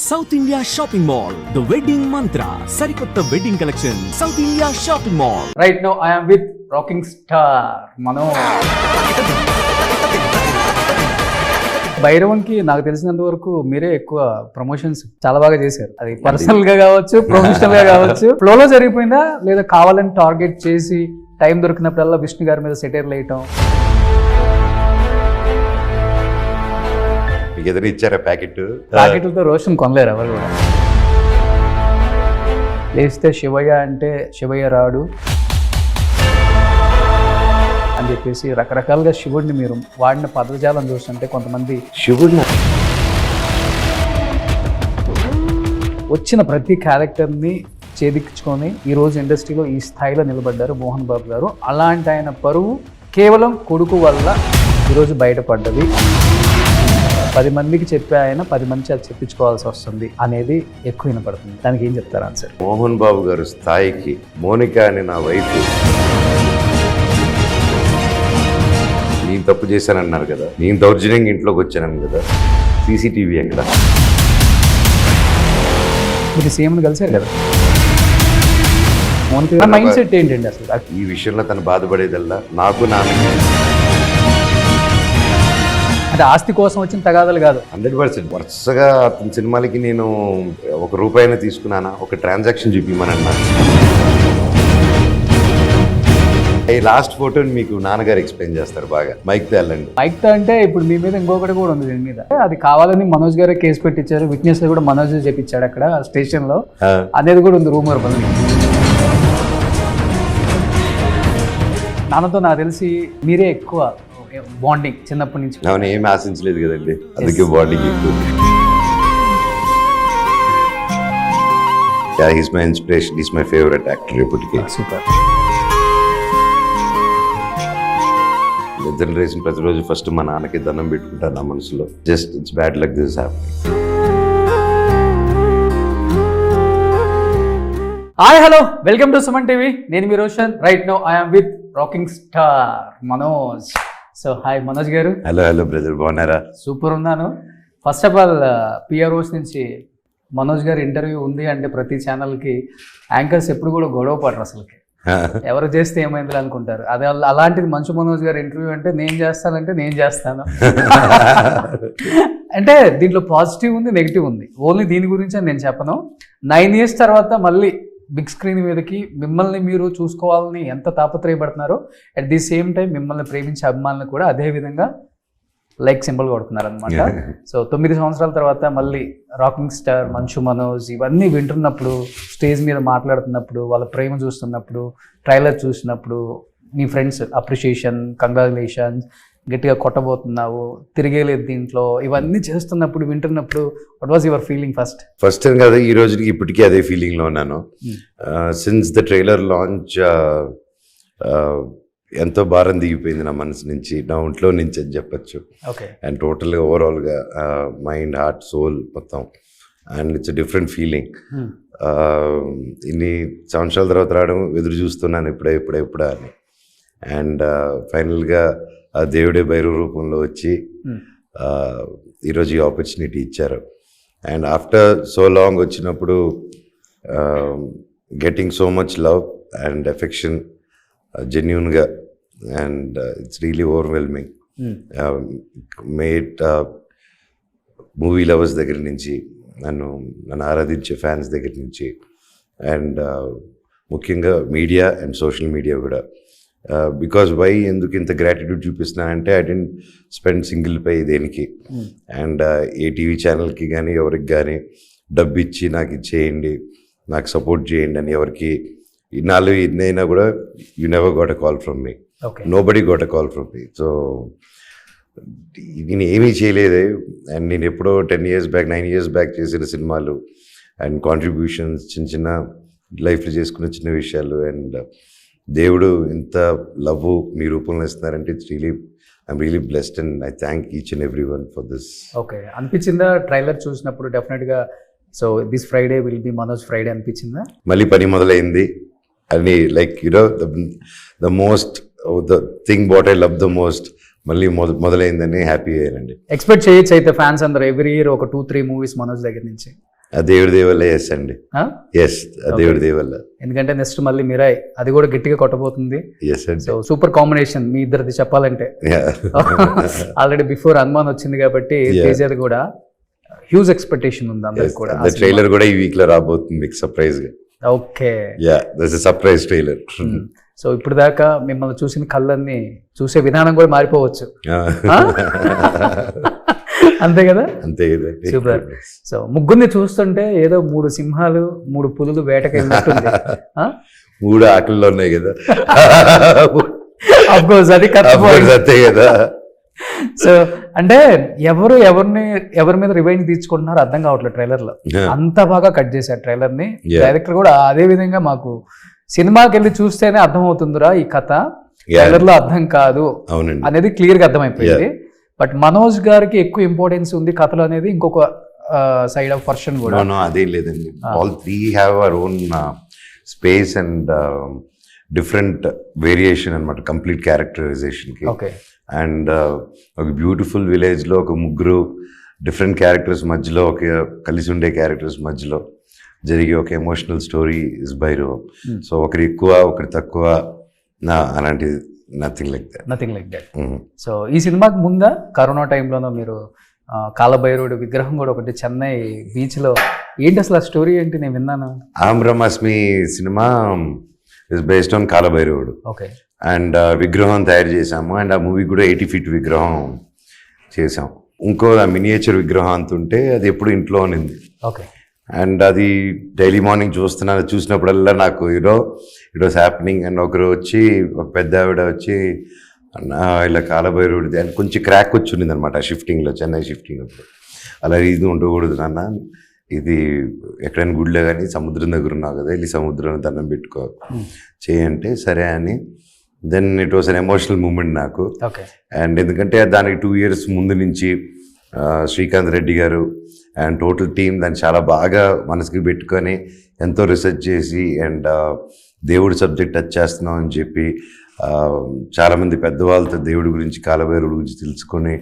South India shopping mall, the wedding మంత్ర, సరికొత్త wedding collection, south India shopping mall. Right now I am with rocking star Manoj. భైరవన్కి నాకు తెలిసినంత వరకు మీరే ఎక్కువ promotions చాలా బాగా చేశారు. అది పర్సనల్ గా కావచ్చు, ప్రొఫెషనల్ గా కావచ్చు. ఫ్లోలో జరిగిపోయిందా లేదా కావాలని టార్గెట్ చేసి టైం దొరికినప్పుడల్లా విష్ణు గారి మీద సెటైర్లు వేయటం? ఏదైనా ఇచ్చారా ప్యాకెట్లతో రోషన్ కొనలేరు ఎవరు కూడా. లేస్తే శివయ్య అంటే శివయ్య రాడు అని చెప్పేసి రకరకాలుగా శివుడిని మీరు వాడిన పదజాలం చూస్తుంటే కొంతమంది శివుడిని వచ్చిన ప్రతి క్యారెక్టర్ని ఛేదించుకొని ఈరోజు ఇండస్ట్రీలో ఈ స్థాయిలో నిలబడ్డారు మోహన్ బాబు గారు. అలాంటి ఆయన పరువు కేవలం కొడుకు వల్ల ఈరోజు బయటపడ్డది. 10 మందికి చెప్పే ఆయన 10 మంది అది చెప్పించుకోవాల్సి వస్తుంది అనేది ఎక్కువ వినపడుతుంది. దానికి ఏం చెప్తారు ఆన్సర్? మోహన్ బాబు గారు స్థాయికి మోనికా అని నా వైఫ్ నేను తప్పు చేశానన్నారు కదా, నేను దౌర్జన్యంగా ఇంట్లోకి వచ్చాను కదా, సీసీటీవీ ఎక్కడ? మీరు సీఎంని కలిసారు కదా, మోనికా మైండ్ సెట్ ఏంటండి అసలు? ఈ విషయంలో తను బాధపడేదల్లా నాకు నాన్నకి అంటే ఆస్తి కోసం వచ్చిన తగాదాలు కాదు. 100% వరుసగా అతని సినిమాలకి నేను ₹1 తీసుకున్నానా, ఒక ట్రాన్సాక్షన్ చూపిమనన్నా. ఈ లాస్ట్ ఫోటోని మీకు నాన్నగారు ఎక్స్ప్లెయిన్ చేస్తారు బాగా. మైక్తో వెళ్ళండి. మైక్తో అంటే ఇప్పుడు మీ మీద ఇంకొకటి కూడా ఉంది దీని మీద. అది కావాలని మనోజ్ గారే కేసు పెట్టించారు, విట్నెస్ కూడా మనోజ్ చెప్పించాడు అక్కడ స్టేషన్ లో అనేది కూడా ఉంది రూమర్. నాన్నతో నాకు తెలిసి మీరే ఎక్కువ బాండింగ్ చిన్నప్పటి నుంచి. అవును, ఏమి ఆశించలేదు కదండి, అందుకే బాండింగ్ ఎక్కువ. He's my inspiration, he's my favourite actor ఇప్పటికే. సూపర్. జనరేషన్ ప్రతిరోజు ఫస్ట్ మా నాన్నకి దండం పెట్టుకుంటాను నా మనసులో. Just it's bad luck this happening. Hi hello, welcome to Suman TV. నేను మీ Roshan. Right now I'm with rocking star Manoj. So hi Manoj garu. Hello brother, బాగున్నారా? సూపర్ ఉన్నాను. ఫస్ట్ ఆఫ్ ఆల్ పిఆర్ఓస్ నుంచి మనోజ్ గారు ఇంటర్వ్యూ ఉంది అంటే ప్రతి ఛానల్కి యాంకర్స్ ఎప్పుడు కూడా గొడవ పడరు అసలుకి. ఎవరు చేస్తే ఏమైంది అనుకుంటారు. అదే అలాంటిది మంచు మనోజ్ గారు ఇంటర్వ్యూ అంటే నేను చేస్తానంటే నేను చేస్తాను. అంటే దీంట్లో పాజిటివ్ ఉంది, నెగిటివ్ ఉంది. ఓన్లీ దీని గురించి నేను చెప్పను. 9 years తర్వాత మళ్ళీ బిగ్ స్క్రీన్ మీదకి మిమ్మల్ని మీరు చూసుకోవాలని ఎంత తాపత్రయపడుతున్నారో, అట్ ది సేమ్ టైం మిమ్మల్ని ప్రేమించే అభిమానులు కూడా అదే విధంగా లైక్ సింబల్ కొడుతున్నారు అనమాట. సో 9 సంవత్సరాల తర్వాత మళ్ళీ రాకింగ్ స్టార్ మంచు మనోజ్ ఇవన్నీ వింటున్నప్పుడు, స్టేజ్ మీద మాట్లాడుతున్నప్పుడు, వాళ్ళ ప్రేమ చూస్తున్నప్పుడు, ట్రైలర్ చూసినప్పుడు, మీ ఫ్రెండ్స్ అప్రిషియేషన్, కంగ్రాచులేషన్స్, గట్టిగా కొట్టబోతున్నావు, తిరిగేలేదు దీంట్లో, ఇవన్నీ చేస్తున్నప్పుడు వింటున్నప్పుడు what was your feeling? First time కదా ఈ రోజుకి ఇప్పటికీ అదే ఫీలింగ్లో ఉన్నాను. సిన్స్ ద ట్రైలర్ లాంచ్ ఎంతో భారం దిగిపోయింది నా మనసు నుంచి, నా ఒంట్లో నుంచి అని చెప్పచ్చు. అండ్ టోటల్గా ఓవరాల్గా మైండ్, హార్ట్, సోల్ మొత్తం. And it's different feeling. ఇన్ని సంవత్సరాల తర్వాత రావడం ఎదురు చూస్తున్నాను ఎప్పుడా అని. అండ్ ఫైనల్గా ఆ దేవుడే భైరవ రూపంలో వచ్చి ఈరోజు ఈ ఆపర్చునిటీ ఇచ్చారు. అండ్ ఆఫ్టర్ సో లాంగ్ వచ్చినప్పుడు getting so much love and affection జెన్యూన్గా, and it's really overwhelming. Mate movie lovers దగ్గర నుంచి, నన్ను ఆరాధించే ఫ్యాన్స్ దగ్గర నుంచి, అండ్ ముఖ్యంగా మీడియా అండ్ సోషల్ మీడియా కూడా. బికాజ్ వై ఎందుకు ఇంత గ్రాటిట్యూడ్ చూపిస్తున్నానంటే I didn't spend single pie దేనికి. అండ్ ఏ టీవీ ఛానల్కి కానీ ఎవరికి కానీ డబ్బు ఇచ్చి నాకు ఇచ్చేయండి, నాకు సపోర్ట్ చేయండి అని ఎవరికి ఇన్నాళ్ళు ఇన్నైనా కూడా you never got a call from me. Nobody got a call from me. So నేను ఏమీ చేయలేదే. అండ్ నేను ఎప్పుడో 10 years బ్యాక్ 9 years బ్యాక్ చేసిన సినిమాలు అండ్ కాంట్రిబ్యూషన్స్, చిన్న లైఫ్లో చేసుకున్న చిన్న విషయాలు, అండ్ దేవుడు ఇంత లవ్ మీ రూపంలో ఇస్తున్నారంటే it's really I'm really blessed and I thank each and every one for this. Okay, అనిపించిందా ట్రైలర్ చూసినప్పుడు డెఫినెట్గా so this Friday will be Manoj Friday అనిపించిందా? మళ్ళీ పని మొదలైంది అని, like you know the most the thing what I love the most మళ్ళీ మొదలైందని హ్యాపీ అయ్యానండి. ఎక్స్పెక్ట్ చేయొచ్చు అయితే ఫ్యాన్స్ అందరూ ఎవ్రీ ఇయర్ ఒక 2-3 మూవీస్ మనోజ్ దగ్గర నుంచి? ఆ దేవుడి దేవల్ల ఎస్ అండి, ఎస్ ఆ దేవుడి దేవల్ల. ఎందుకంటే నెక్స్ట్ మళ్ళీ మిరాయ్ అది కూడా గట్టిగా కొట్టబోతుంది. ఎస్ అండి. సో సూపర్ కాంబినేషన్ మీ ఇద్దరిది చెప్పాలంటే. ఆల్రెడీ బిఫోర్ హనుమాన్ వచ్చింది కాబట్టి తేజది కూడా హ్యూజ్ ఎక్స్పెక్టేషన్ ఉంది అందరికి కూడా. ట్రైలర్ కూడా ఈ వీక్ లో రాబోతుంది మీకు సర్ప్రైజ్ గా. Okay, yeah that's a surprise trailer. So ఇప్పుడు దాకా మిమ్మల్ని చూసిన కళ్ళన్నీ చూసే విధానం కూడా మారిపోవచ్చు. అంతే కదా, అంతే కదా. సూపర్. సో ముగ్గురిని చూస్తుంటే ఏదో 3 సింహాలు 3 పులులు వేటకి వెళ్ళినట్టుంది. 3 ఆకలిలో ఉన్నాయి కదా. అఫ్ కోర్స్ అది అంతే కదా. సో అంటే ఎవరి మీద రివెంజ్ తీర్చుకుంటున్నారో అర్థం కావట్లేదు ట్రైలర్ లో. అంత బాగా కట్ చేశారు ట్రైలర్ ని. డైరెక్టర్ కూడా అదే విధంగా మాకు సినిమాకి వెళ్ళి చూస్తేనే అర్థం అవుతుందిరా ఈ కథ, ట్రైలర్ లో అర్థం కాదు అనేది క్లియర్ గా అర్థమైపోయింది. బట్ మనోజ్ గారికి ఎక్కువ ఇంపార్టెన్స్ ఉంది కథలో అనేది ఇంకొక సైడ్ ఆఫ్ పర్సన్ కూడా. అదేం లేదండి, all 3 have our own space and different variation అనమాట కంప్లీట్ క్యారెక్టరైజేషన్ కి. ఓకే. అండ్ ఒక బ్యూటిఫుల్ విలేజ్ లో ఒక ముగ్గురు డిఫరెంట్ క్యారెక్టర్స్ మధ్యలో కలిసి ఉండే క్యారెక్టర్స్ మధ్యలో జరిగే ఒక emotional story is Bhairavam. So ఒకరి ఎక్కువ ఒకరి తక్కువ అలాంటిది నథింగ్ లైక్ దట్. సో ఈ సినిమాకి ముందా కరోనా టైంలోనో మీరు కాలభైరవుడు విగ్రహం కూడా ఒకటి చెన్నై బీచ్ లో, ఏంటి అసలు ఆ స్టోరీ ఏంటి? నేను విన్నాను. ఆం బ్రహ్మాస్మి సినిమా ఇస్ బేస్డ్ ఆన్ కాలభైరవుడు. ఓకే. అండ్ విగ్రహం తయారు చేసాము. అండ్ ఆ మూవీ కూడా 80 feet విగ్రహం చేసాం. ఇంకో మినియేచర్ విగ్రహం అంత ఉంటే అది ఎప్పుడు ఇంట్లో ఉన్నింది. ఓకే. అండ్ అది డైలీ మార్నింగ్ చూసినప్పుడల్లా నాకు ఇట్ వాస్ హ్యాపెనింగ్. అండ్ ఒకరు వచ్చి ఒక పెద్ద ఆవిడ వచ్చి ఇలా కాలభైరవుడిది అని కొంచెం క్రాక్ వచ్చి ఉన్నింది అనమాట షిఫ్టింగ్లో, చెన్నై షిఫ్టింగ్ అప్పుడు. అలా ఇది ఉండకూడదు నాన్న, ఇది ఎక్కడైనా గుడిలో కానీ సముద్రం దగ్గర ఉన్నావు కదా, వెళ్ళి సముద్రంలో దండం పెట్టుకో చేయంటే సరే అని. Then it was an emotional moment నాకు. అండ్ ఎందుకంటే దానికి 2 years ముందు నుంచి శ్రీకాంత్ రెడ్డి గారు అండ్ టోటల్ టీమ్ దాన్ని చాలా బాగా మనసుకి పెట్టుకొని ఎంతో రీసెర్చ్ చేసి అండ్ దేవుడి సబ్జెక్ట్ టచ్ చేస్తున్నాం అని చెప్పి చాలామంది పెద్దవాళ్ళతో దేవుడి గురించి కాలభైరవుడి గురించి తెలుసుకొని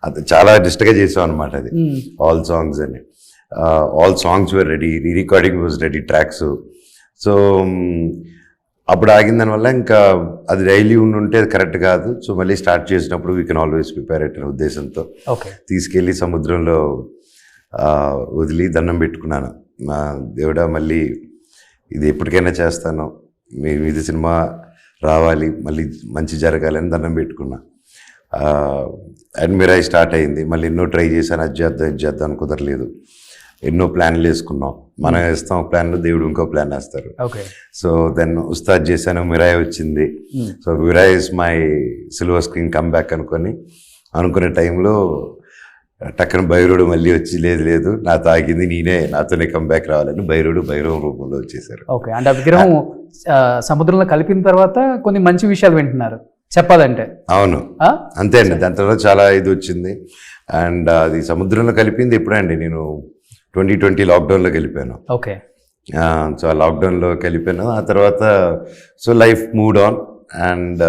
అది చాలా డిస్ట్గా చేసాం అనమాట. అది ఆల్ సాంగ్స్ అని all songs were ready, recording was ready, tracks. So అప్పుడు ఆగిన దానివల్ల ఇంకా అది డైలీ ఉంటే అది కరెక్ట్ కాదు. సో మళ్ళీ స్టార్ట్ చేసినప్పుడు వీ కెన్ ఆల్వేస్ ప్రిపేర్ అనే ఉద్దేశంతో తీసుకెళ్ళి సముద్రంలో వదిలి దండం పెట్టుకున్నాను. నా దేవుడా మళ్ళీ ఇది ఎప్పటికైనా చేస్తాను, ఇది సినిమా రావాలి, మళ్ళీ మంచి జరగాలని దండం పెట్టుకున్నా. అండ్ మిరాయి స్టార్ట్ అయింది. మళ్ళీ ఎన్నో ట్రై చేశాను, అది చేద్దాం కుదరలేదు. ఎన్నో ప్లాన్లు వేసుకున్నాం. మనం వేస్తాం ఒక ప్లాన్లో, దేవుడు ఇంకో ప్లాన్ వేస్తారు. సో దెన్ ఉస్తాద్ చేశాను, మిరాయి వచ్చింది. So Mirai is my silver screen come back అనుకునే టైంలో టక్కన భైరవుడు మళ్ళీ వచ్చి లేదు నాతో ఆగింది, నాతోనే కంబ్యాక్ రావాలని భైరవం రూపంలో వచ్చేసారు. ఓకే. అంటే ఆ విగ్రహం సముద్రంలో కలిపిన తర్వాత కొన్ని మంచి విషయాలు వింటున్నారు చెప్పాలంటే. అవును, అంతే అండి. దాని తర్వాత చాలా ఇది వచ్చింది. అండ్ అది సముద్రంలో కలిపింది ఎప్పుడండి, నేను 2020 లాక్డౌన్లో కలిపాను. ఓకే. సో ఆ లాక్డౌన్లో కలిపాను. ఆ తర్వాత so life mood on. And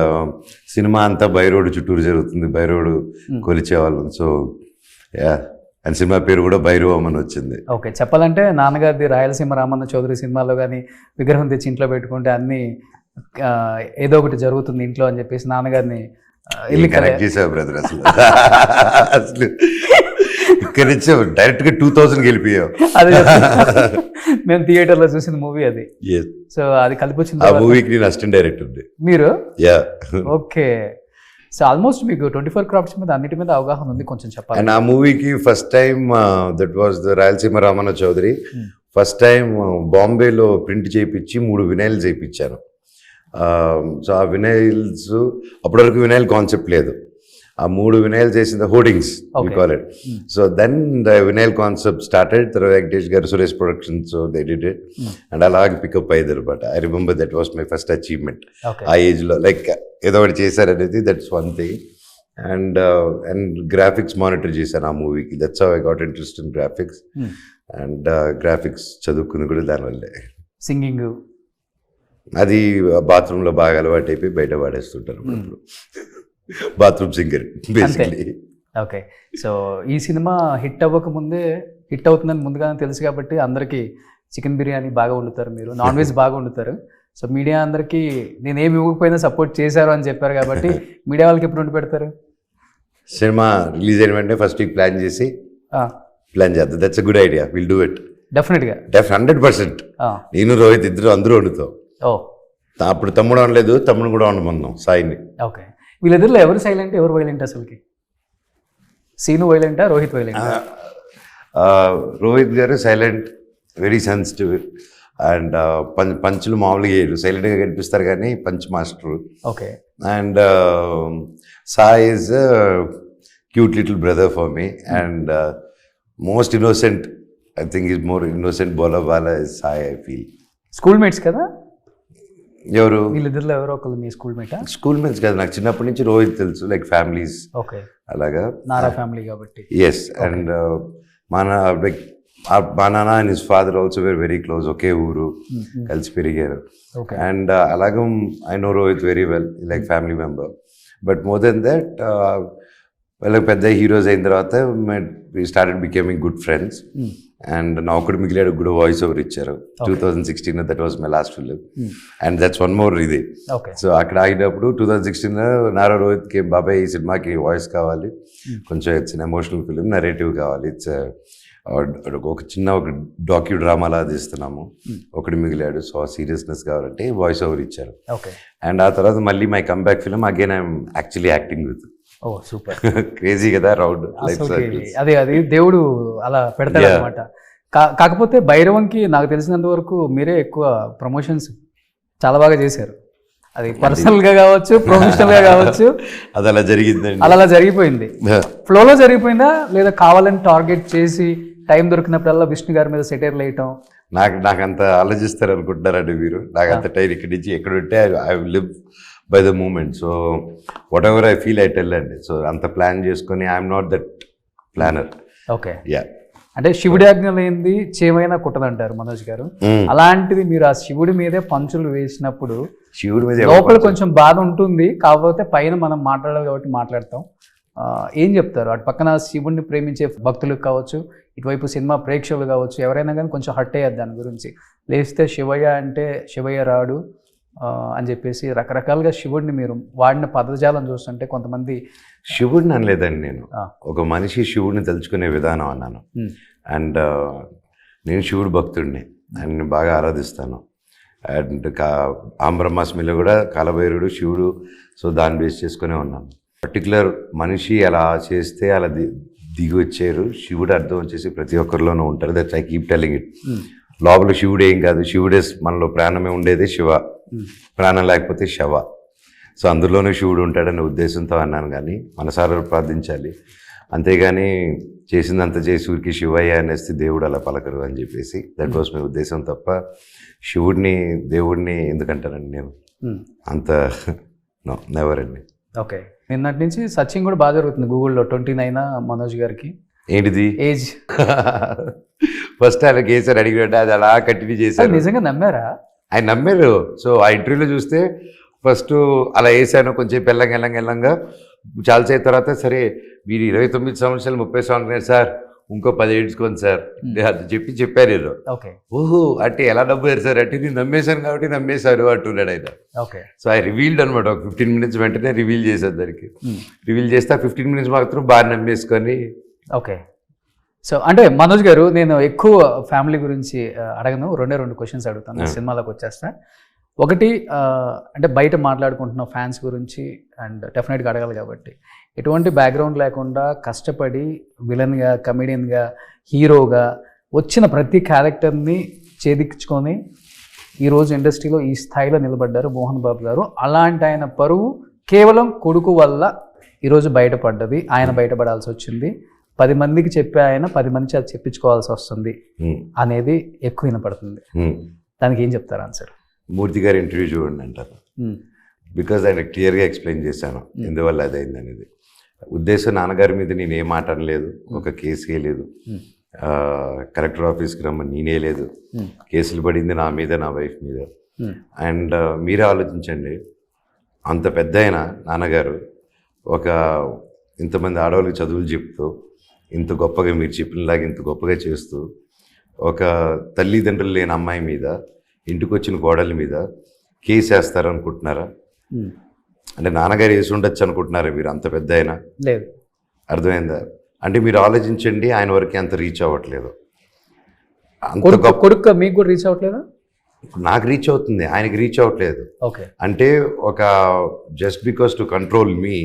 cinema అంతా భైరవుడు చుట్టూరు జరుగుతుంది, భైరవుడు కొలిచేవాళ్ళం. సో అండ్ సినిమా పేరు కూడా భైరవం అని వచ్చింది. ఓకే. చెప్పాలంటే నాన్నగారిది రాయలసీమ రామన్న చౌదరి సినిమాలో కానీ విగ్రహం తెచ్చి ఇంట్లో పెట్టుకుంటే అన్ని ఏదో ఒకటి జరుగుతుంది ఇంట్లో అని చెప్పేసి నాన్నగారిని కనెక్ట్ చేసావు బ్రదర్. అసలు ఇక్కడ నుంచి డైరెక్ట్ గా 2000 వెళ్ళిపోయావు. అదే మేము థియేటర్లో చూసిన మూవీ అది. సో అది కలిపి వచ్చింది. ఆ మూవీకి నేను అసిస్టెంట్ డైరెక్టర్ మీరు. ఓకే. సో ఆల్మోస్ట్ మీకు 24 క్రాఫ్ట్స్ మీద అన్నిటి మీద అవగాహన ఉంది, కొంచెం చెప్పాలి. అండ్ ఆ మూవీకి first time that was the Rayalaseema Ramanna Chowdary. First time బాంబేలో ప్రింట్ చేయించి 3 వినైల్స్ చేయించాను. సో ఆ వినైల్స్ అప్పటివరకు వినైల్ కాన్సెప్ట్ లేదు. ఆ 3 వినైల్స్ చేసిన hoardings we call it. So then the vinyl concept started. తర్వాత Venkatesh garu, Suresh productions they did it. And అలాగే పికప్ అయ్యారు. But I remember that was my first achievement ఆ ఏజ్లో. లైక్ ఏదో ఒకటి చేశారనేది, that's one thing. And graphics monitor చేశాను ఆ మూవీకి. That's how I got interest in graphics. And graphics చదువుకుని కూడా దానివల్లే. సింగింగ్ అది బాత్రూంలో బాగా అలవాటు అయిపోయి బయట పాడేస్తుంటారు bathroom singer basically. Okay. So ఈ సినిమా హిట్ అవ్వక ముందే హిట్ అవుతుందని ముందుగానే తెలుసు కాబట్టి అందరికీ చికెన్ బిర్యానీ బాగా వండుతారు, మీరు నాన్ వెజ్ బాగా వండుతారు. సో మీడియా అందరికీ నేను ఏమి ఇవ్వకపోయినా సపోర్ట్ చేశారు అని చెప్పారు కాబట్టి మీడియా వాళ్ళకి ఎప్పుడు వండి పెడతారు? సినిమా రిలీజ్ అయిన వెంటనే ఫస్ట్ వీక్ ప్లాన్ చేసి ప్లాన్ చేద్దాం. That's a good idea, will do it డెఫినెట్గా. 100%. నేను రోహిత్ ఇద్దరు అందరూ వండుతాం. అప్పుడు తమ్ముడు అనలేదు, తమ్ముడు కూడా వండమన్నాం సాయిని. ఓకే, వీళ్ళిద్దరిలో ఎవరు సైలెంట్ ఎవరు వైలెంట్ అసలుకి? సీను వైలెంటా, రోహిత్ వైలెంటా? రోహిత్ గారు సైలెంట్, వెరీ సెన్సిటివ్ అండ్ పంచులు మామూలుగా వేయరు, సైలెంట్గా కనిపిస్తారు కానీ punch master. Okay. And Sai is cute little brother for me and most innocent. I think is more innocent బోలర్ Bala is Sai, I feel. School mates కదా ఎవరు? వీళ్ళిద్దరిలో ఎవరో ఒకళ్ళు మీ స్కూల్ మేటా? స్కూల్ మేట్స్ కదా, నాకు చిన్నప్పటి నుంచి రోహిత్ తెలుసు, లైక్ ఫ్యామిలీస్. ఓకే, అలాగా నారా ఫ్యామిలీ కాబట్టి. ఎస్, అండ్ మా నాన్న and his father also were very close, ఒకే ఊరు, కలిసి పెరిగారు. అండ్ అలాగే I know Rohit very well, like family member. But more then that వాళ్ళకి పెద్ద హీరోస్ అయిన తర్వాత we started becoming good friends. And నా ఒకటి మిగిలాడు కూడా వాయిస్ ఓవర్ ఇచ్చారు 2016, that was my last film. And that's one more ఇది. సో అక్కడ ఆగినప్పుడు 2016లో నారా రోహిత్కి బాబాయ్ ఈ సినిమాకి వాయిస్ కావాలి, కొంచెం ఇట్స్ ఎమోషనల్ ఫిలిం, నరేటివ్ కావాలి, ఇట్స్ ఒక చిన్న ఒక డాక్యూ డ్రామాలా తీస్తున్నాము, ఒకటి మిగిలాడు, సో సీరియస్నెస్ కావాలంటే వాయిస్ ఓవర్ ఇచ్చారు. అండ్ ఆ తర్వాత మళ్ళీ my comeback film again I'm actually acting with. Oh super, crazy కదా రౌండ్ లైఫ్. అదే అది దేవుడు అలా పెడతాడు అనమాట. కాకపోతే భైరవంకి నాకు తెలిసినంత వరకు మీరే ఎక్కువ ప్రమోషన్స్ చాలా బాగా చేశారు. అది పర్సనల్ గా కావచ్చు, ప్రొఫెషనల్ గా కావచ్చు, అది అలా జరిగిందండి. అలా జరిగిపోయింది, ఫ్లోలో జరిగిపోయిందా లేదా కావాలని టార్గెట్ చేసి టైం దొరికినప్పుడల్లా విష్ణు గారి మీద సెటైర్లు వేయటం? నాకు అంత ఆలోచిస్తారు అనుకుంటున్నారండి మీరు. నాకు అంత టైం ఇక్కడి నుంచి ఎక్కడుంటే I live by the moment. So whatever I feel I tell అండి. సో అంత ప్లాన్ చేసుకొని I'm not that planner. Okay, yeah. అంటే శివుడి ఆజ్ఞ లేనిది చేమైనా కుట్టదంటారు మనోజ్ గారు. అలాంటిది మీరు ఆ శివుడి మీదే పంచులు వేసినప్పుడు శివుడి మీద లోపల కొంచెం బాధ ఉంటుంది, కాకపోతే పైన మనం మాట్లాడాలి కాబట్టి మాట్లాడతాం. ఏం చెప్తారు? అటు పక్కన శివుడిని ప్రేమించే భక్తులకు కావచ్చు, ఇటువైపు సినిమా ప్రేక్షకులు కావచ్చు, ఎవరైనా కానీ కొంచెం హర్ట్ అయ్యారు దాని గురించి. లేస్తే శివయ్య అంటే శివయ్య రాడు అని చెప్పేసి రకరకాలుగా శివుడిని మీరు వాడిన పదజాలం చూస్తుంటే కొంతమంది శివుడిని అనలేదండి నేను, ఒక మనిషి శివుడిని తలుచుకునే విధానం అన్నాను. అండ్ నేను శివుడు భక్తుడిని, ఆయన బాగా ఆరాధిస్తాను. అండ్ ఆంబ్రహ్మాస్మిలో కూడా కాలభైరుడు శివుడు, సో దాన్ని బేస్ చేసుకునే ఉన్నాను. పర్టికులర్ మనిషి అలా చేస్తే అలా దిగి వచ్చారు, శివుడు అర్థం వచ్చేసి ప్రతి ఒక్కరిలోనూ ఉంటారు. That's I keep telling it. లోపల శివుడు ఏం కాదు, శివుడే మనలో ప్రాణమే ఉండేది శివ, ప్రాణం లేకపోతే శవ. సో అందులోనే శివుడు ఉంటాడనే ఉద్దేశంతో అన్నాను, కానీ మనసారా ప్రార్థించాలి, అంతేగాని చేసిందంత చేసి ఊరికి శివయ్య అనేసి దేవుడు అలా పలకరు అని చెప్పేసి దట్ వాస్ మై ఉద్దేశం తప్ప శివుడిని దేవుడిని ఎందుకంటానండి నేను, అంత నో, నెవర్ అండి. ఓకే, నిన్నటి నుంచి సర్చింగ్ కూడా బాగా జరుగుతుంది గూగుల్లో. 29 మనోజ్ గారికి ఏంటిది ఏజ్? ఫస్ట్ ఆయన కేసీఆర్ అడిగినట్టు అది అలా కంటిన్యూ చేశారు. నిజంగా నమ్మారా? ఆయన నమ్మారు. సో ఆ ఇంటర్వ్యూలో చూస్తే ఫస్ట్ అలా వేసాను, కొంచెం వెళ్ళంగా చాలాసేపు తర్వాత సరే మీరు 29 సంవత్సరాలు 30 సంవత్సరాలు సార్, ఇంకో 10 ఏడ్చుకోండి సార్ అది చెప్పారు ఏదో. ఓకే, ఓహో అంటే ఎలా నమ్మారు సార్ అంటే నేను నమ్మేశాను కాబట్టి నమ్మేశారు అంటున్నాడు ఆయన. ఓకే, సో ఐ రివీల్డ్ అనమాట, ఒక 15 minutes వెంటనే రివీల్ చేశారు దానికి. రివీల్ చేస్తే 15 minutes మాత్రం బాగా నమ్మేసుకొని. ఓకే, సో అంటే మనోజ్ గారు నేను ఎక్కువ ఫ్యామిలీ గురించి అడగను, 2 క్వశ్చన్స్ అడుగుతాను, సినిమాలోకి వచ్చేస్తా. ఒకటి అంటే బయట మాట్లాడుకుంటున్న ఫ్యాన్స్ గురించి అండ్ డెఫినెట్గా అడగాలి కాబట్టి, ఎటువంటి బ్యాక్గ్రౌండ్ లేకుండా కష్టపడి విలన్గా, కమెడియన్గా, హీరోగా వచ్చిన ప్రతి క్యారెక్టర్ని ఛేదించుకొని ఈరోజు ఇండస్ట్రీలో ఈ స్థాయిలో నిలబడ్డారు మోహన్ బాబు గారు. అలాంటి ఆయన పరువు కేవలం కొడుకు వల్ల ఈరోజు బయటపడ్డది, ఆయన బయటపడాల్సి వచ్చింది. 10 మందికి చెప్పే ఆయన 10 మంది అది చెప్పించుకోవాల్సి వస్తుంది అనేది ఎక్కువ వినపడుతుంది. దానికి ఏం చెప్తారు ఆన్సర్? మూర్తి గారి ఇంటర్వ్యూ చూడండి అంటారు. బికాజ్ ఆయన క్లియర్గా ఎక్స్ప్లెయిన్ చేశాను ఎందువల్ల అదైంది అనేది. ఉద్దేశం నాన్నగారి మీద నేను ఏం మాట అనలేదు, ఒక కేసు లేదు, కలెక్టర్ ఆఫీస్కి రమ్మని నేనే లేదు, కేసులు పడింది నా మీద, నా వైఫ్ మీద. అండ్ మీరే ఆలోచించండి, అంత పెద్ద ఆయన నాన్నగారు ఒక ఇంతమంది ఆడవాళ్ళకి చదువులు చెప్తూ ఇంత గొప్పగా మీరు చెప్పినలాగా ఇంత గొప్పగా చేస్తూ ఒక తల్లిదండ్రులు లేని అమ్మాయి మీద ఇంటికి వచ్చిన కోడలి మీద కేసు వేస్తారు అనుకుంటున్నారా? అంటే నాన్నగారు వేసి ఉండొచ్చు అనుకుంటున్నారా మీరు? అంత పెద్ద అయినా లేదు. అర్థమైందా? అంటే మీరు ఆలోచించండి, ఆయన వరకు అంత రీచ్ అవ్వట్లేదు. అంత గొప్ప కొడుకు మీకు కూడా రీచ్ అవ్వట్లేదా? నాకు రీచ్ అవుతుంది, ఆయనకి రీచ్ అవ్వట్లేదు. ఓకే. అంటే ఒక జస్ట్ బికాస్ టు కంట్రోల్ మీ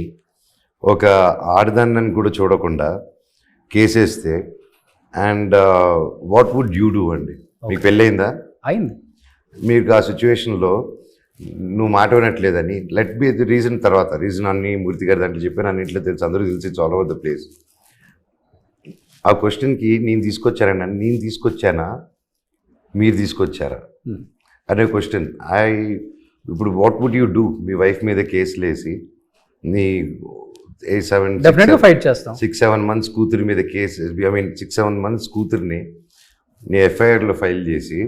ఒక ఆడదాన్ని కూడా చూడకుండా కేసేస్తే and what would you do అండి? మీకు పెళ్ళయిందా? అయింది. మీకు ఆ సిచ్యువేషన్లో నువ్వు మాట వినట్లేదని లెట్ బి ది రీజన్, తర్వాత రీజన్ అన్ని మూర్తి గారి దాంట్లో చెప్పాను, అన్నింటిలో తెలుసు, అందరూ తెలిసి it's all over the place. ఆ క్వశ్చన్కి నేను తీసుకొచ్చానండి, నేను తీసుకొచ్చానా మీరు తీసుకొచ్చారా అనే క్వశ్చన్. ఇప్పుడు వాట్ వుడ్ యూ డూ? మీ వైఫ్ మీద కేసులు వేసి నీ 5 months కూతురి మీద కేసు, ఐ మీన్ 6-7 months కూతురిని నీ ఎఫ్ఐఆర్లో ఫైల్ చేసి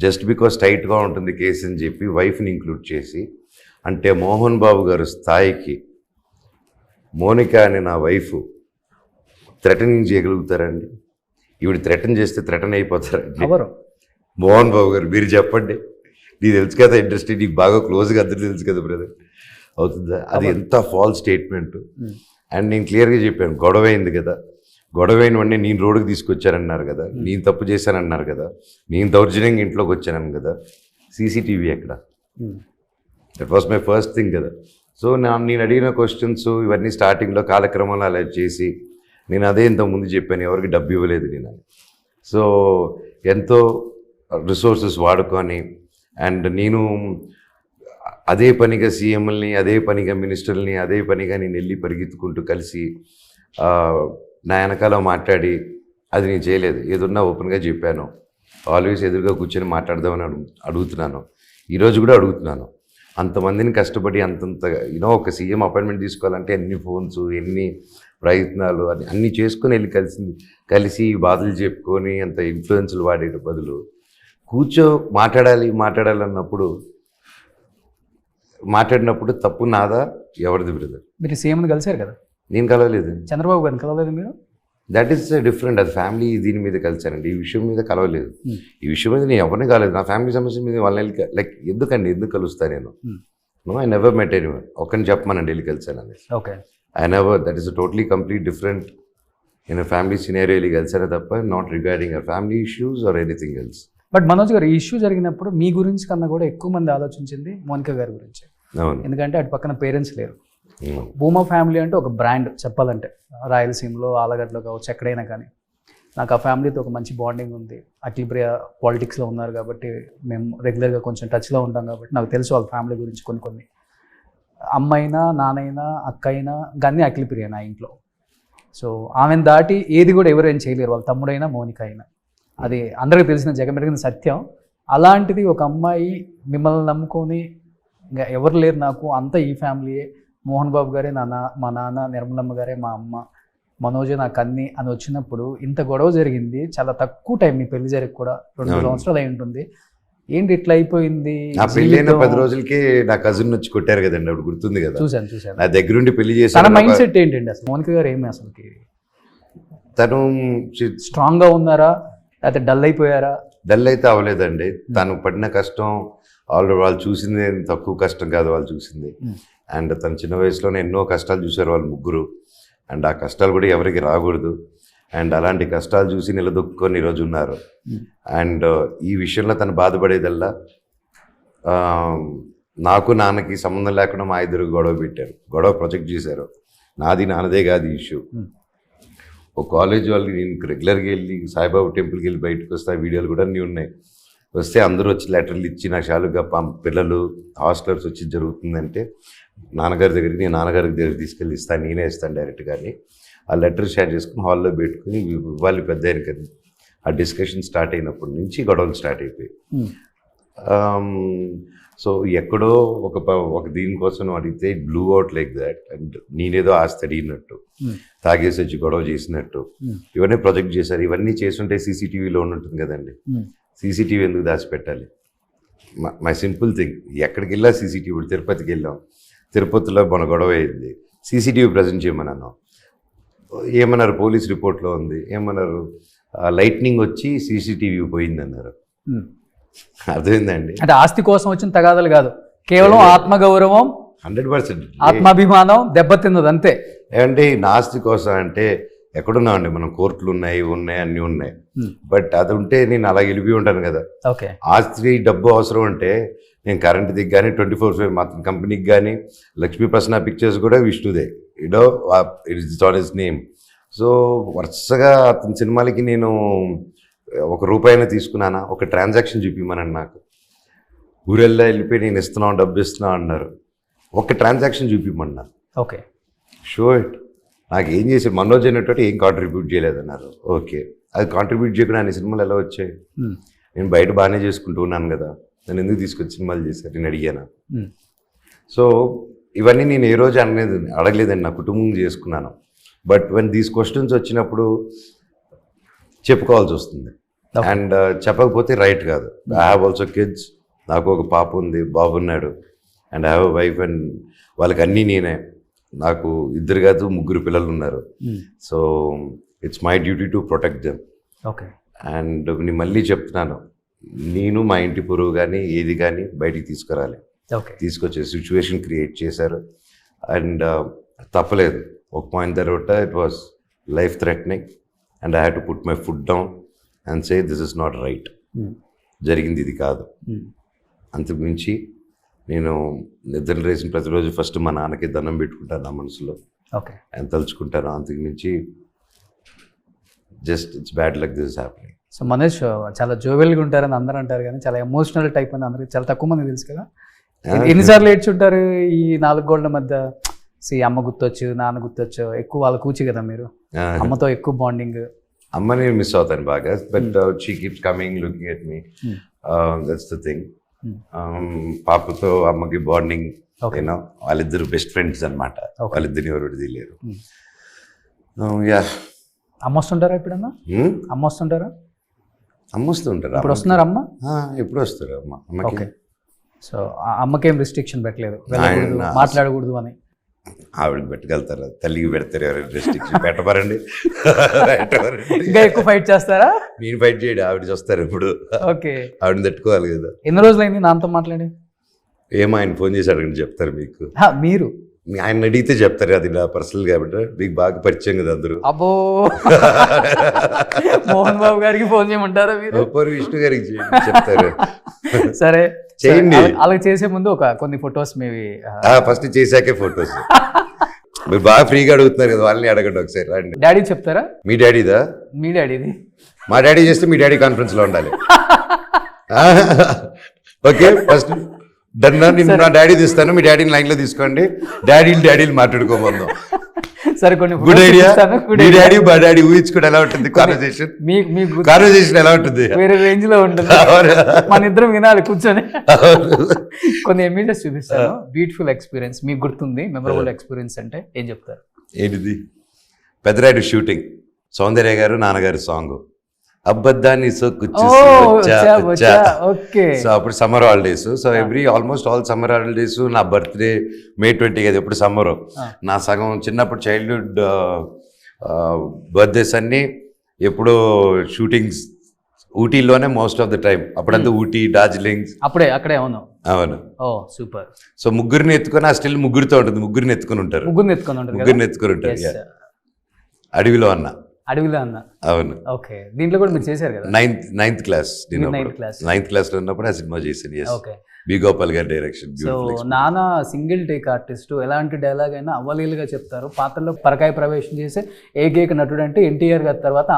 జస్ట్ బికాస్ టైట్గా ఉంటుంది కేసు అని చెప్పి వైఫ్ని ఇంక్లూడ్ చేసి, అంటే మోహన్ బాబు గారు స్థాయికి మోనిక అనే నా వైఫ్ థ్రెటనింగ్ చేయగలుగుతారండి? ఈవిడ థ్రెటన్ చేస్తే థ్రెటన్ అయిపోతారండి. ఎవరు? మోహన్ బాబు గారు. మీరు చెప్పండి, నీకు తెలుసు కదా ఇండస్ట్రీ, నీకు బాగా క్లోజ్గా అందరికీ తెలుసు కదా బ్రదర్. అవుతుందా? అది ఎంత ఫాల్స్ స్టేట్మెంట్. అండ్ నేను క్లియర్గా చెప్పాను, గొడవ అయింది కదా, గొడవ అయిన వెంటనే నేను రోడ్డుకి తీసుకొచ్చానన్నారు కదా, నేను తప్పు చేశానన్నారు కదా, నేను దౌర్జన్యంగా ఇంట్లోకి వచ్చాను కదా, సీసీటీవీ ఎక్కడ? That was my first thing కదా. సో నేను అడిగిన క్వశ్చన్స్ ఇవన్నీ స్టార్టింగ్లో కాలక్రమంలో అలా చేసి నేను అదే ఇంతకుముందు చెప్పాను, ఎవరికి డబ్బు ఇవ్వలేదు నేను అని. సో ఎంతో రిసోర్సెస్ వాడుకొని అండ్ నేను అదే పనిగా సీఎంఎల్ని, అదే పనిగా మినిస్టర్ని, అదే పనిగా నేను వెళ్ళి పరిగెత్తుకుంటూ కలిసి నా వెనకాల మాట్లాడి అది నేను చేయలేదు. ఏదన్నా ఓపెన్గా చెప్పాను, ఆల్వేస్ ఎదురుగా కూర్చొని మాట్లాడదామని అడుగుతున్నాను, ఈరోజు కూడా అడుగుతున్నాను. అంతమందిని కష్టపడి అంతంత ఒక సీఎం అపాయింట్మెంట్ తీసుకోవాలంటే ఎన్ని ఫోన్స్, ఎన్ని ప్రయత్నాలు అన్నీ చేసుకొని వెళ్ళి కలిసి బాధలు చెప్పుకొని అంత ఇన్ఫ్లుయెన్స్లు వాడే బదులు మాట్లాడినప్పుడు తప్పు నాదా ఎవరిది బ్రదర్? మీరు సీఎంని కలిశారు కదా? నేను కలవలేదు. చంద్రబాబు గారిని కలవలేదు మీరు? That is different. అది ఫ్యామిలీ దీని మీద కలిసానండి, ఈ విషయం మీద కలవలేదు. ఈ విషయం మీద నేను ఎవరిని కాలేదు. నా ఫ్యామిలీ సమస్య మీద వాళ్ళని లైక్ ఎందుకు కలుస్తా నేను? No, I never met anyone. ఒకరిని చెప్పమనండి వెళ్ళి కలిసానని. Okay. I never, that is totally complete different. నేను ఫ్యామిలీ సినారియో వెళ్ళి కలిసానే తప్ప not regarding our family issues or anything else. But Manoj గారు, ఈ ఇష్యూ జరిగినప్పుడు మీ గురించి కన్నా కూడా ఎక్కువ మంది ఆలోచించింది మోనిక గారి గురించి. ఎందుకంటే అటు పక్కన పేరెంట్స్ లేరు. భూమా ఫ్యామిలీ అంటే ఒక బ్రాండ్ చెప్పాలంటే, రాయలసీమలో ఆలగడ్డలో కావచ్చు ఎక్కడైనా కానీ. నాకు ఆ ఫ్యామిలీతో ఒక మంచి బాండింగ్ ఉంది. అఖిలప్రియ పాలిటిక్స్లో ఉన్నారు కాబట్టి మేము రెగ్యులర్గా కొంచెం టచ్లో ఉంటాం కాబట్టి నాకు తెలుసు వాళ్ళ ఫ్యామిలీ గురించి కొన్ని. అమ్మైనా, నాన్నైనా, అక్క అయినా కానీ అఖిలప్రియ నా ఇంట్లో. సో ఆమెను దాటి ఏది కూడా ఎవరేం చేయలేరు, వాళ్ళ తమ్ముడైనా మోనిక అయినా. అది అందరికీ తెలిసిన జగమెరిగిన సత్యం. అలాంటిది ఒక అమ్మాయి మిమ్మల్ని నమ్ముకొని ఇంకా ఎవరు లేరు నాకు, అంతా ఈ ఫ్యామిలీయే, మోహన్ బాబు గారే మా నాన్న, నిర్మలమ్మ గారే మా అమ్మ, మనోజే నాకు అన్ని అని వచ్చినప్పుడు ఇంత గొడవ జరిగింది. చాలా తక్కువ టైం, మీ పెళ్లి జరిగి కూడా 2 సంవత్సరాలు అయి ఉంటుంది. ఏంటి ఇట్లా అయిపోయింది? నా పెళ్ళైన 10 రోజులకి నా కజిన్ వచ్చి కొట్టారు కదండి, అప్పుడు గుర్తుంది కదా? చూశాను. నా దగ్గరుండి పెళ్లి చేసి. తన మైండ్ సెట్ ఏంటండి అసలు? మోనిక గారు ఏమి అసలుకి తను స్ట్రాంగ్గా ఉన్నారా లేకపోతే డల్ అయిపోయారా? డల్ అయితే అవ్వలేదండి. తను పడిన కష్టం ఆల్రెడీ వాళ్ళు చూసింది తక్కువ కష్టం కాదు, వాళ్ళు చూసింది. అండ్ తన చిన్న వయసులోనే ఎన్నో కష్టాలు చూశారు వాళ్ళు ముగ్గురు. అండ్ ఆ కష్టాలు కూడా ఎవరికి రాకూడదు. అండ్ అలాంటి కష్టాలు చూసి నిలదొక్కుని ఈరోజు ఉన్నారు. అండ్ ఈ విషయంలో తను బాధపడేదల్లా నాకు నాన్నకి సంబంధం లేకుండా మా ఇద్దరు గొడవ పెట్టారు, గొడవ ప్రొజెక్ట్ చేశారు. నాన్నదే కాదు ఇష్యూ. ఒక కాలేజ్ వాళ్ళు నేను రెగ్యులర్గా వెళ్ళి సాయిబాబా టెంపుల్కి వెళ్ళి బయటకు వస్తే ఆ వీడియోలు కూడా అన్నీ ఉన్నాయి. వస్తే అందరూ వచ్చి లెటర్లు ఇచ్చి నా షాలుగా పిల్లలు హాస్టలర్స్ వచ్చి జరుగుతుందంటే నాన్నగారి దగ్గరికి, నేను నాన్నగారికి దగ్గరికి తీసుకెళ్ళి ఇస్తాను, నేనే ఇస్తాను డైరెక్ట్. కానీ ఆ లెటర్ షేర్ చేసుకుని హాల్లో పెట్టుకుని వాళ్ళు పెద్ద అయిన కదా ఆ డిస్కషన్ స్టార్ట్ అయినప్పటి నుంచి గొడవలు స్టార్ట్ అయిపోయాయి. సో ఎక్కడో ఒక దీనికోసం అడిగితే blue out like that. And నేనేదో ఆస్తి అడిగినట్టు, తాగేసి వచ్చి గొడవ చేసినట్టు ఇవన్నీ ప్రొజెక్ట్ చేశారు. ఇవన్నీ చేస్తుంటే సీసీటీవీలో ఉంటుంది కదండి. సీసీటీవీ ఎందుకు దాచిపెట్టాలి? My simple thing. ఎక్కడికి వెళ్ళా సీసీటీవీ. ఇప్పుడు తిరుపతికి వెళ్ళాం, తిరుపతిలో మన గొడవ అయింది, సీసీటీవీ ప్రజెంట్ చేయమన్నాను. ఏమన్నారు, పోలీస్ రిపోర్ట్లో ఉంది, ఏమన్నారు, లైట్నింగ్ వచ్చి సీసీటీవీ పోయిందన్నారు. అర్థమైందండి. అంటే ఆస్తి కోసం వచ్చిన తగాదాలు కాదు, కేవలం ఆత్మగౌరవం 100%. ఆత్మాభిమానం దెబ్బతిన్నది అంతే. ఏమంటే నా ఆస్తి కోసం అంటే ఎక్కడున్నామండి మనం, కోర్టులు ఉన్నాయి అన్నీ ఉన్నాయి. బట్ అది ఉంటే నేను అలా వెళ్ళిపోయి ఉంటాను కదా. ఓకే, ఆస్తి డబ్బు అవసరం అంటే నేను కరెంట్ దిగ్ కానీ 24/7 మాత్రం కంపెనీకి కానీ, లక్ష్మీ ప్రసన్న పిక్చర్స్ కూడా విష్ణుదే, it's on his name. So వరుసగా అతని సినిమాలకి నేను ₹1 తీసుకున్నానా, ఒక ట్రాన్సాక్షన్ చూపిమనండి నాకు. ఊరెల్లా వెళ్ళిపోయి నేను ఇస్తున్నాను, డబ్బు ఇస్తున్నాను అన్నారు, ఒక ట్రాన్సాక్షన్ చూపిమన్నారు. Okay, show it. నాకు ఏం చేసి మనోజ్ అనేటువంటి ఏం కాంట్రిబ్యూట్ చేయలేదన్నారు. ఓకే, అది కాంట్రిబ్యూట్ చేయకుండా అన్ని సినిమాలు ఎలా వచ్చాయి? నేను బయట బాగానే చేసుకుంటూ ఉన్నాను కదా, నేను ఎందుకు తీసుకొచ్చి సినిమాలు చేశారు నేను అడిగాను. సో ఇవన్నీ నేను ఏ రోజు అడగలేదండి, నా కుటుంబం చేసుకున్నాను. బట్ వెన్ దీస్ క్వశ్చన్స్ వచ్చినప్పుడు చెప్పుకోవాల్సి వస్తుంది. అండ్ చెప్పకపోతే రైట్ కాదు. ఐ హ్యావ్ ఆల్సో కిడ్స్, నాకు ఒక పాప ఉంది, బాబు ఉన్నాడు. And I have a wife, and వాళ్ళకి అన్నీ నేనే. నాకు 2 కాదు 3 పిల్లలు ఉన్నారు. So it's my duty to protect them. Okay, and నేను మళ్ళీ చెప్తున్నాను, నేను మా ఇంటి పొరుగు కానీ ఏది కానీ బయటికి తీసుకురాలి. ఓకే, తీసుకొచ్చే సిచ్యువేషన్ క్రియేట్ చేశారు. అండ్ తప్పలేదు. ఒక పాయింట్ తర్వాత it was life threatening and I had to put my foot down and say this is not right. జరిగింది ఇది కాదు. అంతకుమించి నేను నిద్ర లేసిన ప్రతిరోజు ఫస్ట్ మా నాన్నకి దండం పెట్టుకుంటాను నా మనసులో. ఓకే, ఆయన తలుచుకుంటాను. అంతకుమించి just it's bad luck this happening. So Manoj చాలా జోవెల్గా ఉంటారని అందరూ అంటారు, కానీ చాలా ఎమోషనల్ టైప్ అని అందరికి చాలా తక్కువ మంది తెలుసు కదా. ఎన్నిసార్లు ఏడ్చుంటారు ఈ 4 గోళ్ల మధ్య? అమ్మ గుర్తొచ్చు, నాన్న గుర్తొచ్చు, ఎక్కువ వాళ్ళ కూచి కదా మీరు, అమ్మతో ఎక్కువ బాండింగ్. అమ్మని మిస్ అవుతాను బాగా. But she keeps coming, looking at me. That's the thing. పాపతో అమ్మకి బాండింగ్, యూనో, వాళ్ళిద్దరు బెస్ట్ ఫ్రెండ్స్ అనమాట. వాళ్ళిద్దరిని ఎవరు తెలియరు. యా. అమ్మ వస్తుంటారా ఎప్పుడన్నా? అమ్మ వస్తుంటారా? అమ్మ వస్తుంటారు. ఇప్పుడు వస్తున్నారు అమ్మ? ఎప్పుడు వస్తారు అమ్మ? అమ్మకి. సో అమ్మకేం రిస్ట్రిక్షన్ పెట్టలేదు, వెళ్ళకూడదు, మాట్లాడకూడదు అని? ఆవిడకి పెట్టగలుగుతారా? తల్లికి పెడతారు ఎవరైనా రెస్ట్రిక్షన్? పెట్టమరండి. ఇంకా ఎక్కువ ఫైట్ చేస్తారా? నేను ఫైట్ చేయడు, ఆవిడ చూస్తారు ఇప్పుడు. ఓకే, ఆవిడని తట్టుకోవాలి కదా. ఎన్ని రోజులైంది నాన్నతో మాట్లాడి? ఏమో ఆయన ఫోన్ చేసి అడగండి, చెప్తారు మీకు. మీరు ఆయన అడిగితే చెప్తారు, అది నా పర్సనల్ కాబట్టి. మీకు బాగా పరిచయం కదా అందరూ. అబ్బో, మోహన్ బాబు గారికి ఫోన్ చేయమంటారా మీరు? విష్ణు గారికి చెప్తారు. సరే చేయండి. అలాగే చేసే ముందు కొన్ని ఫొటోస్ మీవి ఫస్ట్ చేశాకే ఫొటోస్. మీరు బాగా ఫ్రీగా అడుగుతున్నారు కదా, వాళ్ళని అడగండి ఒకసారి. రండి. డాడీ చెప్తారా? మీ డాడీదా? మీ డాడీది. మా డాడీ చేస్తే మీ డాడీ కాన్ఫరెన్స్ లో ఉండాలి. ఓకే, ఫస్ట్ డన్నా, నేను నా డాడీ తీస్తాను, మీ డాడీని లైన్ లో తీసుకోండి. డాడీలు మాట్లాడుకోమందాం. సరే, కొన్ని గుడ్ ఐడియా. మీ డాడీ మా డాడీ ఊహించుకోవడం ఎలా ఉంటుంది? కాన్వర్సేషన్ ఎలా ఉంటుంది? వేరే రేంజ్ లో ఉంటుంది. మన ఇద్దరం వినాలి కూర్చొని. కొన్ని ఇమేజెస్ చూపిస్తాను. బ్యూటిఫుల్ ఎక్స్పీరియన్స్ మీకు గుర్తుంది, మెమరబుల్ ఎక్స్పీరియన్స్ అంటే ఏం చెప్తారు? ఏంటిది? పెద్దరాయుడు షూటింగ్, సౌందర్య గారు నాన్నగారు సాంగ్, అబ్బద్దాన్ని సో అప్పుడు summer holidays. So almost all summer holidays, నా బర్త్డే May 20 కదా, ఎప్పుడు సమ్మర్. నా సగం చిన్నప్పుడు చైల్డ్హుడ్ బర్త్డేస్ అన్నీ ఎప్పుడో షూటింగ్స్ ఊటీలోనే మోస్ట్ ఆఫ్ ద టైం. అప్పుడంతా ఊటీ, డార్జిలింగ్, అక్కడే. అవును. సూపర్. సో ముగ్గురిని ఎత్తుకొని, ఆ స్టిల్ ముగ్గురితో ఉంటుంది, ముగ్గురిని ఎత్తుకొని ఉంటారు. ముగ్గురిని ఎత్తుకొని ఉంటారు. అడవిలో అన్న. అవును. ఓకే, దీంట్లో కూడా మీరు చేశారు కదా? నైన్త్ క్లాస్ లో ఉన్నప్పుడు ఆ సినిమా చేశాను. బి గోపాల్ గారి డైరెక్షన్. సో నాన్న సింగిల్ టేక్ ఆర్టిస్ట్, ఎలాంటి డైలాగ్ అయినా అవలీలుగా చెప్తారు. పాత్రలో పరకాయ ప్రవేశం చేసే ఏకైక నటుడు అంటే ఎన్టీఆర్ గారి తర్వాత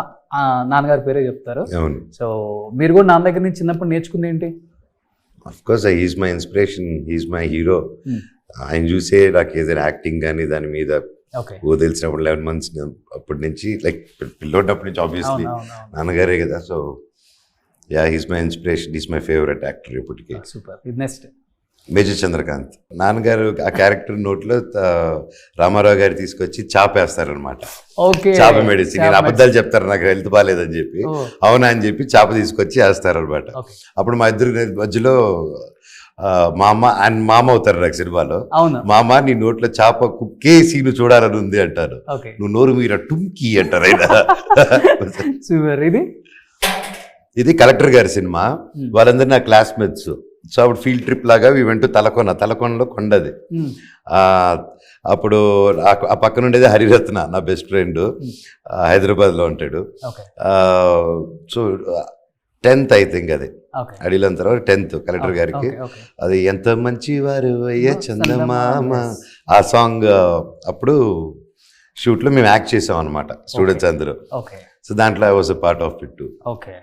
నాన్నగారి పేరే చెప్తారు. అవును. సో మీరు కూడా నాన్న దగ్గర నుంచి చిన్నప్పుడు నేర్చుకుంది ఏంటి? Of course he's my inspiration, he's my hero. ఆయన చూసే నాకు ఏదైనా యాక్టింగ్ కానీ దాని మీద తెలిసినప్పుడు 11 months అప్పటి నుంచి, లైక్ పిల్లోటప్పటి నుంచి ఆబ్వియస్లీ నాన్నగారే కదా. So ya, he's my inspiration, he's my favourite actor ఇప్పటికీ. Next major Chandrakanth. నాన్నగారు ఆ క్యారెక్టర్ నోట్లో రామారావు గారు తీసుకొచ్చి చాపేస్తారనమాట. చాప మెడిసిన్. నేను అబద్ధాలు చెప్తారు, నాకు హెల్త్ బాగాలేదని చెప్పి. అవునా అని చెప్పి చాప తీసుకొచ్చి వేస్తారనమాట. అప్పుడు మా ఇద్దరు మధ్యలో మా అమ్మ అండ్ మామ అవుతారు నాకు సినిమాలో. అవును. మామ నీ నోట్లో చేప కుక్కే సీను చూడాలని ఉంది అంటారు. ఓకే. నువ్వు నోరు మీర టుంకి అంటారు ఆయన. సూపర్. ఇది కలెక్టర్ గారి సినిమా. వాళ్ళందరూ నా క్లాస్మేట్స్. సో అప్పుడు ఫీల్డ్ ట్రిప్ లాగా వెంటూ తలకొండలో కొండది. అప్పుడు ఆ పక్కన ఉండేది హరిరత్న, నా బెస్ట్ ఫ్రెండ్, హైదరాబాద్లో ఉంటాడు. సో 10th ఐ థింక్ అది అడిగిన తర్వాత 10th కలెక్టర్ గారికి. అది ఎంత మంచి వారు అయ్యే చందమామ ఆ సాంగ్ అప్పుడు షూట్లో మేము యాక్ట్ చేసాం అనమాట, స్టూడెంట్స్ అందరూ. సో దాంట్లో I was a part of it. Okay.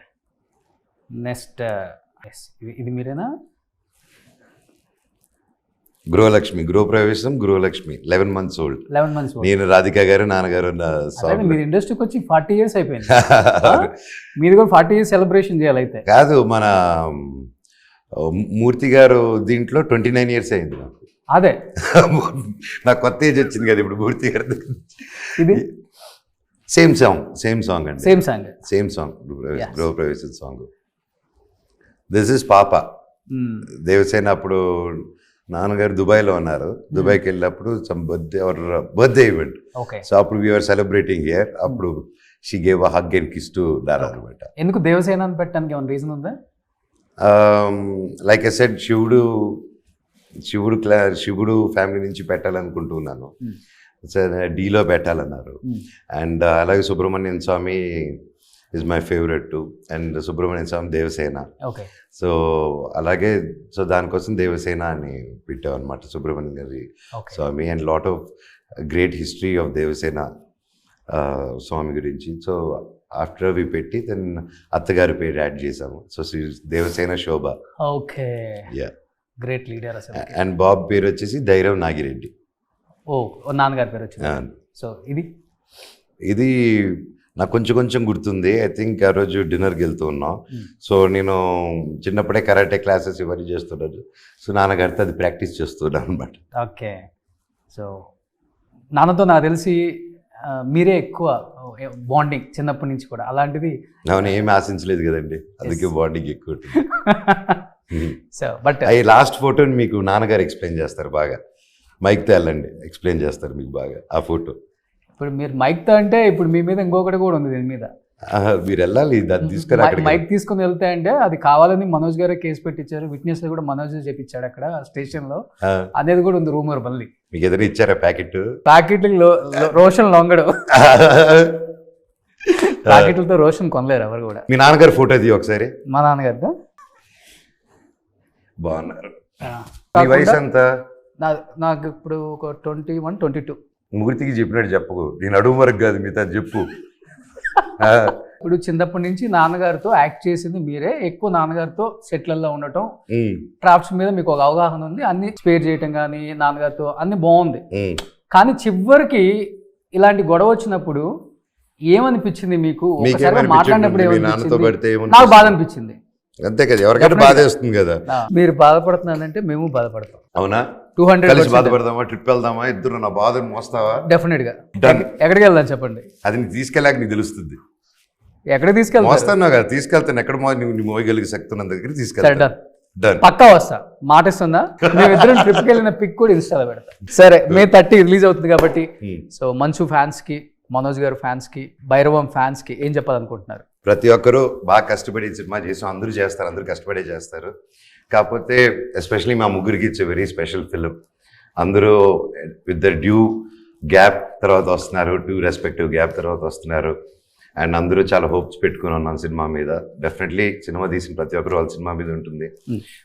Next ఇది మీరేనా? గృహలక్ష్మి, గృహప్రవేశం గృహలక్ష్మి, 11 months old. నేను రాధిక గారు నాన్నగారు. మీరు ఇండస్ట్రీకి వచ్చి 40 years అయిపోయింది. మీరు కూడా 40 years సెలబ్రేషన్ చేయాలి అయితే. కాదు, మన మూర్తి గారు దీంట్లో 29 years అయింది నాకు. అదే నాకు కొత్త ఏజ్ వచ్చింది కదా ఇప్పుడు మూర్తి గారు. ఇది సేమ్ సాంగ్ అండి. Same song Gruhapravesam song. This is పాప. దేవసేన అప్పుడు నాన్నగారు దుబాయ్లో ఉన్నారు. దుబాయ్కి వెళ్ళినప్పుడు సమ్ బర్త్డే ఈవెంట్. సో అప్పుడు వీఆర్ సెలబ్రేటింగ్ హియర్. అప్పుడు she gave a hug and kiss to dada అనమాట. ఎందుకు దేవసేన అని పెట్టడానికి ఏమైనా రీజన్ ఉందా? లైక్ ఐ సెడ్, శివుడు ఫ్యామిలీ నుంచి పెట్టాలనుకుంటున్నాను. డీలో పెట్టాలన్నారు. అండ్ అలాగే Subrahmanyam Swamy is my favourite too. And Subrahmanyam Swamy Devasena. So అలాగే సో దానికోసం దేవసేన అని పెట్టాం అనమాట, సుబ్రహ్మణ్యం గారి Swamy. And lot of great history of Devasena Swamy గురించి. సో ఆఫ్టర్ వి పెట్టి దెన్ అత్తగారి పేరు యాడ్ చేసాము. సో దేవసేన శోభ. ఓకే. యా, గ్రేట్ లీడర్ అసలు. అండ్ బాబ్ పేరు వచ్చేసి ధైర్యం నాగిరెడ్డి. నాన్నగారి పేరు వచ్చింది. సో ఇది నాకు కొంచెం గుర్తుంది. ఐ థింక్ ఆ రోజు డిన్నర్కి వెళ్తూ ఉన్నాం. సో నేను చిన్నప్పుడే కరాటే క్లాసెస్ ఇవన్నీ చేస్తున్నాను. సో నాన్నగారితో అది ప్రాక్టీస్ చేస్తున్నాను అనమాట. ఓకే. సో నాన్నతో నాకు తెలిసి మీరే ఎక్కువ బాండింగ్ చిన్నప్పటి నుంచి కూడా. అలాంటిది అవును, ఏమి ఆశించలేదు కదండి, అందుకే బాండింగ్ ఎక్కువ. సో బట్ ఈ లాస్ట్ ఫోటోని మీకు నాన్నగారు ఎక్స్ప్లెయిన్ చేస్తారు బాగా. మైక్తో వెళ్ళండి, ఎక్స్ప్లెయిన్ చేస్తారు మీకు బాగా ఆ ఫోటో. ఇప్పుడు మీరు మైక్తో అంటే ఇప్పుడు మీ మీద ఇంకొకటి కూడా ఉంది దీని మీద. మీరు వెళ్ళాలి, దాన్ని తీసుకుని మైక్ తీసుకుని వెళ్తే అంటే అది కావాలని మనోజ్ గారే కేసు పెట్టించారు. విట్నెస్ కూడా మనోజ్ చెప్పించాడు అక్కడ స్టేషన్ లో అనేది కూడా ఉంది రూమర్. మళ్ళీ మీకు ఎదురు ఇచ్చారా ప్యాకెట్ రోషన్ లొంగడు. ప్యాకెట్లతో రోషన్ కొనలేరు ఎవరు కూడా. మీ నాన్నగారు ఫోటో అది ఒకసారి. మా నాన్నగారితో బాగున్నారు. మీ వయసు ఎంత? నాకు ఇప్పుడు ఒక 21, 22. మూర్తికి చెప్పినట్టు చెప్పకు, నేను అడుగు వరకు కాదు మిగతా చెప్పు. ఇప్పుడు చిన్నప్పటి నుంచి నాన్నగారితో యాక్ట్ చేసింది మీరే. ఎక్కువ నాన్నగారితో సెట్లలో ఉండటం, క్రాఫ్ట్స్ మీద మీకు ఒక అవగాహన ఉంది. అన్ని స్పేర్ చేయటం కానీ నాన్నగారితో అన్ని బాగుంది. కానీ చివరికి ఇలాంటి గొడవ వచ్చినప్పుడు ఏమనిపించింది మీకు? మాట్లాడినప్పుడు నాకు బాధ అనిపించింది. అంతే కదా, ఎవరికైనా బాధ వేస్తుంది కదా. మీరు బాధపడుతున్నారంటే మేము బాధపడతాం. అవునా? 200 బాధపడదామా, ట్రిప్ వెళ్దామా, ఇద్దరు నా బాధను మోస్తావా? డెఫినెట్ గా. ఎక్కడికి వెళ్దాం చెప్పండి. అది నీకు తీసుకెళ్ళాక నీకు తెలుస్తుంది. ఎక్కడికి తీసుకెళ్తా? మోస్తాను కదా, తీసుకెళ్తాను. ఎక్కడ నువ్వు మోయగలిగే శక్తి ఉన్న దగ్గరికి తీసుకెళ్తాను. పక్కా వస్తా, మాట ఇస్తుందా? మేమిద్దరం ట్రిప్కి వెళ్ళిన పిక్ కూడా ఇన్స్టాలో పెడతా. సరే, May 30 రిలీజ్ అవుతుంది కాబట్టి సో మంచు ఫ్యాన్స్ కి, మనోజ్ గారు ఫ్యాన్స్ కి, భైరవం ఫ్యాన్స్ కి ఏం చెప్పాలనుకుంటున్నారు? ప్రతి ఒక్కరూ బాగా కష్టపడి సినిమా చేసాం. అందరూ చేస్తారు, అందరూ కష్టపడే చేస్తారు. కాకపోతే ఎస్పెషలీ మా ముగ్గురికి it's a very special film. అందరూ విత్ ద డ్యూ గ్యాప్ తర్వాత వస్తున్నారు, డ్యూ రెస్పెక్టివ్ గ్యాప్ తర్వాత వస్తున్నారు. అండ్ అందరూ చాలా హోప్స్ పెట్టుకుని ఉన్నాం సినిమా మీద. డెఫినెట్లీ సినిమా తీసిన ప్రతి ఒక్కరు వాళ్ళ సినిమా మీద ఉంటుంది.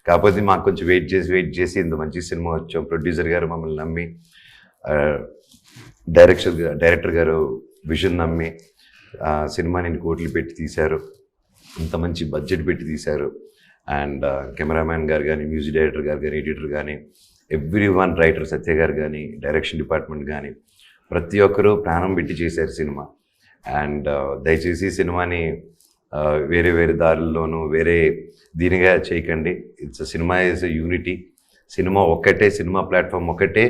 కాకపోతే మాకు కొంచెం వెయిట్ చేసి ఇంత మంచి సినిమా వచ్చాం. ప్రొడ్యూసర్ గారు మమ్మల్ని నమ్మి, డైరెక్టర్ గారు విజన్ నమ్మి సినిమాని కోట్లు పెట్టి తీశారు. ఇంత మంచి బడ్జెట్ పెట్టి తీశారు. అండ్ కెమెరామ్యాన్ గారు కానీ, మ్యూజిక్ డైరెక్టర్ గారు కానీ, ఎడిటర్ కానీ, ఎవ్రీవన్, రైటర్ సత్య గారు కానీ, డైరెక్షన్ డిపార్ట్మెంట్ కానీ ప్రతి ఒక్కరూ ప్రాణం పెట్టి చేశారు సినిమా. అండ్ దయచేసి సినిమాని వేరే వేరే దారుల్లోనూ వేరే దీనిగా చేయకండి. Cinema is a unity. Cinema ఒక్కటే, సినిమా ప్లాట్ఫామ్ ఒకటే.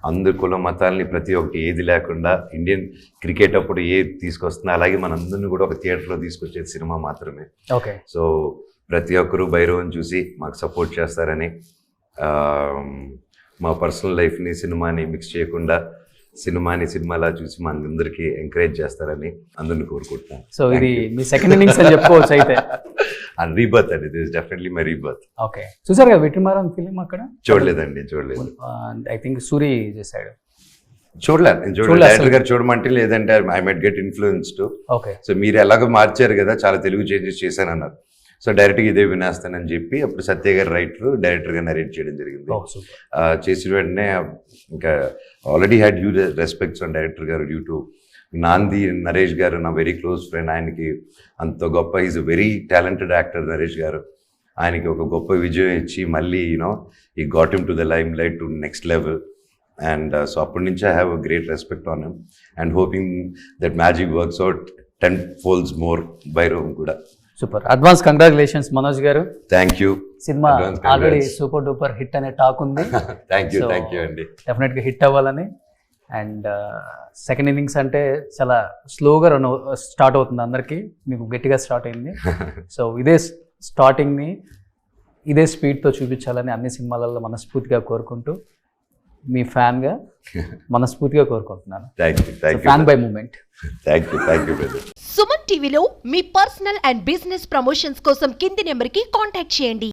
అందరు కుల మతాలని ప్రతి ఒక్కటి ఏది లేకుండా ఇండియన్ క్రికెట్ అప్పుడు ఏది తీసుకొస్తుందో అలాగే మనందరినీ కూడా ఒక థియేటర్లో తీసుకొచ్చేది సినిమా మాత్రమే. ఓకే. సో ప్రతి ఒక్కరూ భైరవం చూసి మాకు సపోర్ట్ చేస్తారని మా పర్సనల్ లైఫ్ని సినిమాని మిక్స్ చేయకుండా సినిమాని సినిమాలా చూసి మా అందరికీ ఎంకరేజ్ చేస్తారని అందరిని కోరుకుంటున్నాను. సో ఇది మీ సెకండ్ ఇన్నింగ్స్ అని చెప్పుకోవచ్చు అయితే. అండ్ రీబర్త్ అండి, this definitely my rebirth. Okay, చూసారు కదా వెట్రిమారన్ ఫిలిం అక్కడ? చూడలేదండి, చూడలేదు. ఐ థింక్ సూరి చేశాడు. చూడలేదు, నేను చూడలేదు. డైరెక్టర్ గారు చూడమంటే, లేదంటే I might get influenced. Okay, so మీరు ఎలాగో మార్చారు కదా, చాలా తెలుగు చేంజెస్ చేశానన్నారు. సో డైరెక్ట్గా ఇదే వినేస్తానని చెప్పి అప్పుడు సత్య గారు రైటర్, డైరెక్టర్గా నరేట్ చేయడం జరిగింది. చేసిన వెంటనే ఇంకా already had huge respects on director గారు డ్యూ టు నాంది నరేష్ గారు, నా వెరీ క్లోజ్ ఫ్రెండ్. ఆయనకి అంత గొప్ప, is a very talented actor Naresh గారు. ఆయనకి ఒక గొప్ప విజయం ఇచ్చి మళ్ళీ ఈ got him to the lime light to next level. And so అప్పటి నుంచి I have a great respect on him and hoping that magic works out 10 folds more by Rome కూడా. సూపర్, అడ్వాన్స్ కంగ్రాచులేషన్స్ మనోజ్ గారు. Thank you. Cinema already super duper hit అనే talk ఉంది. Thank you అండి. డెఫినెట్గా hit అవ్వాలని. And second innings అంటే చాలా స్లోగా స్టార్ట్ అవుతుంది అందరికీ, మీకు గట్టిగా స్టార్ట్ అయింది. సో ఇదే స్టార్టింగ్ని ఇదే స్పీడ్తో చూపించాలని అన్ని సినిమాలలో మనస్ఫూర్తిగా కోరుకుంటూ, మీ ఫ్యాన్గా మనస్ఫూర్తిగా కోరుకుంటున్నాను. Fan by moment. Thank you brother. Suman టీవీలో మీ పర్సనల్ అండ్ బిజినెస్ ప్రమోషన్స్ కోసం కింది నెంబర్కి కాంటాక్ట్ చేయండి.